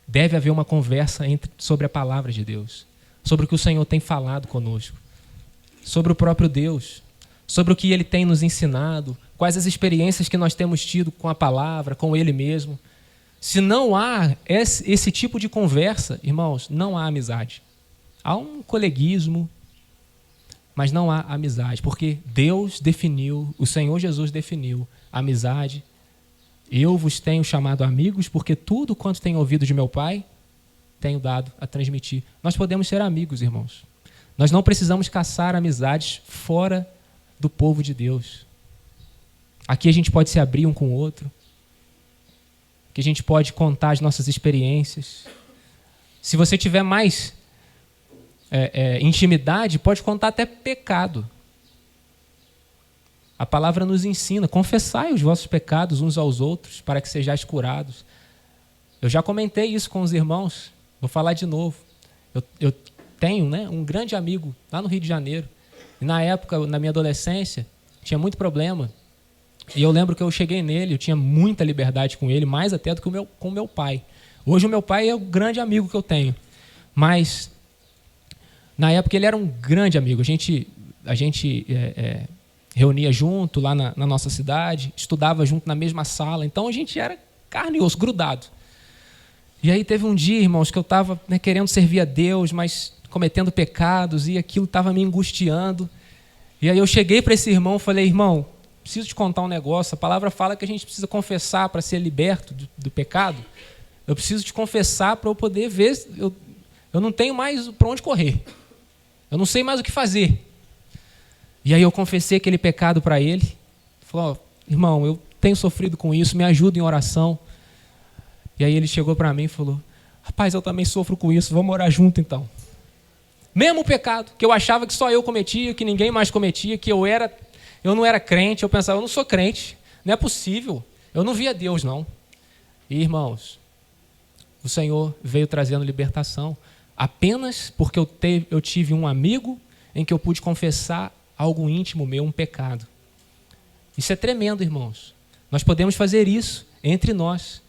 Speaker 1: deve haver uma conversa sobre a palavra de Deus, sobre o que o Senhor tem falado conosco, sobre o próprio Deus, sobre o que Ele tem nos ensinado, quais as experiências que nós temos tido com a palavra, com Ele mesmo. Se não há esse tipo de conversa, irmãos, não há amizade. Há um coleguismo, mas não há amizade, porque Deus definiu, o Senhor Jesus definiu a amizade. Eu vos tenho chamado amigos, porque tudo quanto tenho ouvido de meu Pai, tenho dado a transmitir. Nós podemos ser amigos, irmãos. Nós não precisamos caçar amizades fora do povo de Deus. Aqui a gente pode se abrir um com o outro. Aqui a gente pode contar as nossas experiências. Se você tiver mais intimidade, pode contar até pecado. A palavra nos ensina, confessai os vossos pecados uns aos outros, para que sejais curados. Eu já comentei isso com os irmãos, vou falar de novo. Eu tenho, um grande amigo lá no Rio de Janeiro, e na época, na minha adolescência, tinha muito problema, e eu lembro que eu cheguei nele, eu tinha muita liberdade com ele, mais até do que com o meu pai. Hoje o meu pai é o grande amigo que eu tenho, mas na época ele era um grande amigo. A gente reunia junto lá na nossa cidade, estudava junto na mesma sala, então a gente era carne e osso, grudado. E aí teve um dia, irmãos, que eu estava querendo servir a Deus, mas cometendo pecados, e aquilo estava me angustiando. E aí eu cheguei para esse irmão e falei, irmão, preciso te contar um negócio, a palavra fala que a gente precisa confessar para ser liberto do pecado. Eu preciso te confessar para eu poder ver, eu não tenho mais para onde correr. Eu não sei mais o que fazer. E aí eu confessei aquele pecado para ele. Ele falou, irmão, eu tenho sofrido com isso, me ajuda em oração. E aí ele chegou para mim e falou, rapaz, eu também sofro com isso, vamos orar junto então. Mesmo pecado, que eu achava que só eu cometia, que ninguém mais cometia, que eu não era crente, eu pensava, eu não sou crente, não é possível, eu não via Deus não. E irmãos, o Senhor veio trazendo libertação, apenas porque eu tive um amigo em que eu pude confessar algo íntimo meu, um pecado. Isso é tremendo, irmãos. Nós podemos fazer isso entre nós,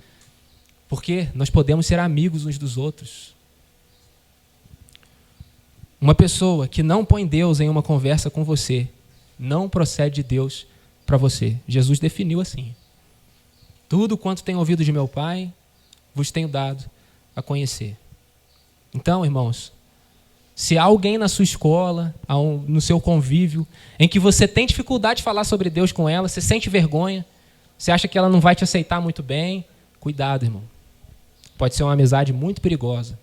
Speaker 1: porque nós podemos ser amigos uns dos outros. Uma pessoa que não põe Deus em uma conversa com você, não procede de Deus para você. Jesus definiu assim. Tudo quanto tenho ouvido de meu Pai, vos tenho dado a conhecer. Então, irmãos, Se há alguém na sua escola, no seu convívio, em que você tem dificuldade de falar sobre Deus com ela, você sente vergonha, você acha que ela não vai te aceitar muito bem, cuidado, irmão. Pode ser uma amizade muito perigosa.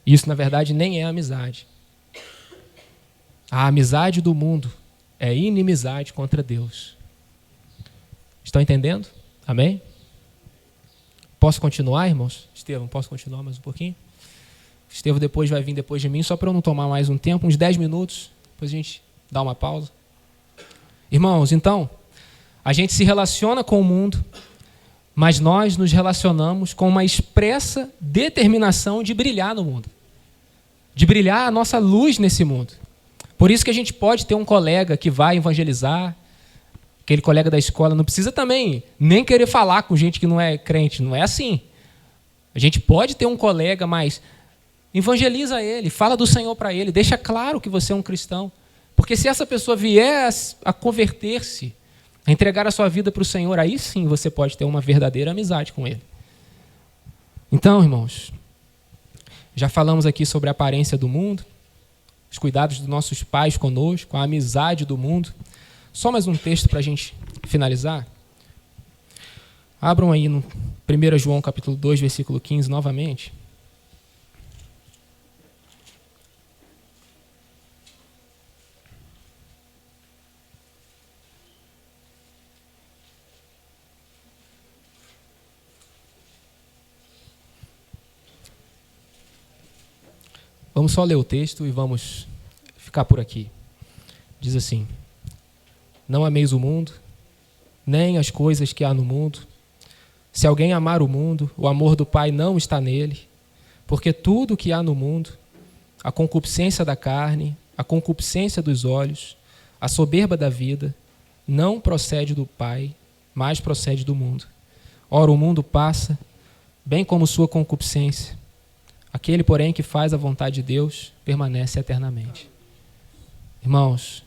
Speaker 1: Isso, na verdade, nem é amizade. A amizade do mundo é inimizade contra Deus. Estão entendendo? Amém? Posso continuar, irmãos? Estevão, posso continuar mais um pouquinho? Estevão depois vai vir depois de mim, só para eu não tomar mais um tempo, uns 10 minutos, depois a gente dá uma pausa. Irmãos, então, a gente se relaciona com o mundo, mas nós nos relacionamos com uma expressa determinação de brilhar no mundo, de brilhar a nossa luz nesse mundo. Por isso que a gente pode ter um colega que vai evangelizar, aquele colega da escola, não precisa também nem querer falar com gente que não é crente, não é assim. A gente pode ter um colega, mas evangeliza ele, fala do Senhor para ele, deixa claro que você é um cristão. Porque se essa pessoa vier a converter-se, a entregar a sua vida para o Senhor, aí sim você pode ter uma verdadeira amizade com ele. Então, irmãos, já falamos aqui sobre a aparência do mundo, os cuidados dos nossos pais conosco, a amizade do mundo. Só mais um texto para a gente finalizar. Abram aí no 1 João capítulo 2, versículo 15, novamente. Vamos só ler o texto e vamos ficar por aqui. Diz assim: não ameis o mundo, nem as coisas que há no mundo. Se alguém amar o mundo, o amor do Pai não está nele, porque tudo o que há no mundo, a concupiscência da carne, a concupiscência dos olhos, a soberba da vida, não procede do Pai, mas procede do mundo. Ora, o mundo passa, bem como sua concupiscência. Aquele, porém, que faz a vontade de Deus, permanece eternamente. Irmãos,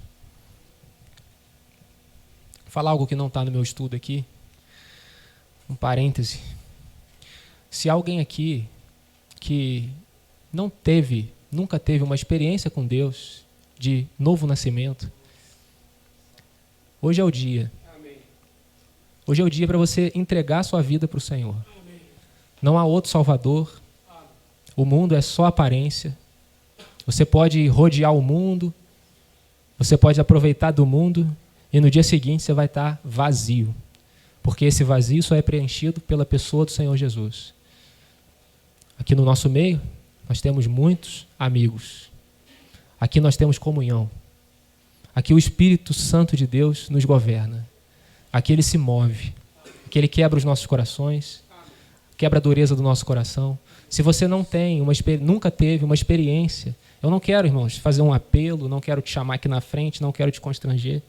Speaker 1: vou falar algo que não está no meu estudo aqui, um parêntese. Se alguém aqui que nunca teve uma experiência com Deus de novo nascimento, hoje é o dia. Hoje é o dia para você entregar a sua vida para o Senhor. Não há outro Salvador. O mundo é só aparência. Você pode rodear o mundo, você pode aproveitar do mundo e no dia seguinte você vai estar vazio. Porque esse vazio só é preenchido pela pessoa do Senhor Jesus. Aqui no nosso meio, nós temos muitos amigos. Aqui nós temos comunhão. Aqui o Espírito Santo de Deus nos governa. Aqui ele se move. Aqui ele quebra os nossos corações, quebra a dureza do nosso coração. Se você nunca teve uma experiência, eu não quero, irmãos, fazer um apelo, não quero te chamar aqui na frente, não quero te constranger.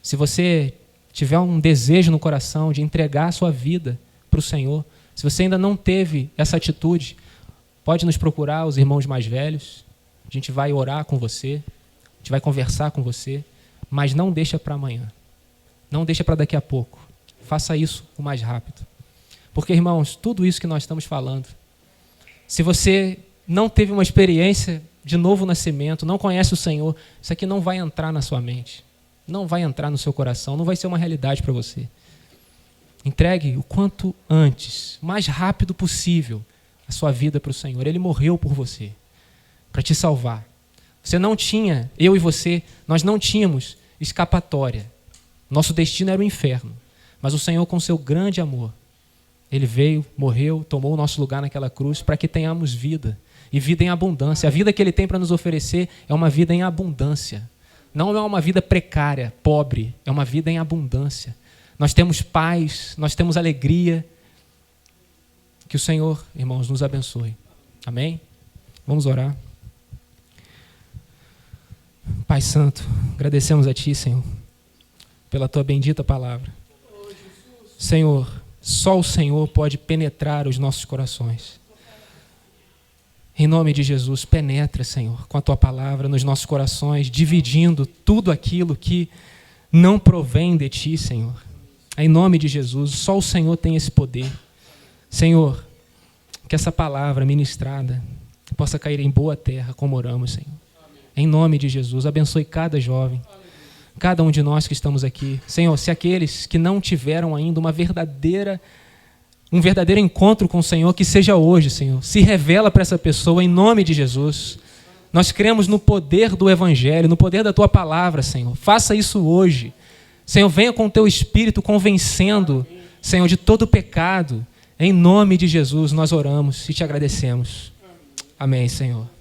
Speaker 1: Se você tiver um desejo no coração de entregar a sua vida para o Senhor, se você ainda não teve essa atitude, pode nos procurar, os irmãos mais velhos. A gente vai orar com você, a gente vai conversar com você, mas não deixa para amanhã. Não deixa para daqui a pouco. Faça isso o mais rápido. Porque, irmãos, tudo isso que nós estamos falando, se você não teve uma experiência de novo nascimento, não conhece o Senhor, isso aqui não vai entrar na sua mente, não vai entrar no seu coração, não vai ser uma realidade para você. Entregue o quanto antes, o mais rápido possível, a sua vida para o Senhor. Ele morreu por você, para te salvar. Você não tinha, eu e você, nós não tínhamos escapatória. Nosso destino era o inferno, mas o Senhor, com seu grande amor, ele veio, morreu, tomou o nosso lugar naquela cruz para que tenhamos vida, e vida em abundância. A vida que ele tem para nos oferecer é uma vida em abundância. Não é uma vida precária, pobre, é uma vida em abundância. Nós temos paz, nós temos alegria. Que o Senhor, irmãos, nos abençoe. Amém? Vamos orar. Pai Santo, agradecemos a Ti, Senhor, pela Tua bendita palavra. Senhor, só o Senhor pode penetrar os nossos corações. Em nome de Jesus, penetra, Senhor, com a Tua palavra nos nossos corações, dividindo tudo aquilo que não provém de Ti, Senhor. Em nome de Jesus, só o Senhor tem esse poder. Senhor, que essa palavra ministrada, possa cair em boa terra, como oramos, Senhor. Em nome de Jesus, abençoe cada jovem, cada um de nós que estamos aqui. Senhor, se aqueles que não tiveram ainda um verdadeiro encontro com o Senhor, que seja hoje, Senhor. Se revela para essa pessoa em nome de Jesus. Nós cremos no poder do Evangelho, no poder da Tua palavra, Senhor. Faça isso hoje. Senhor, venha com o Teu Espírito convencendo, Senhor, de todo pecado. Em nome de Jesus nós oramos e Te agradecemos. Amém, Senhor.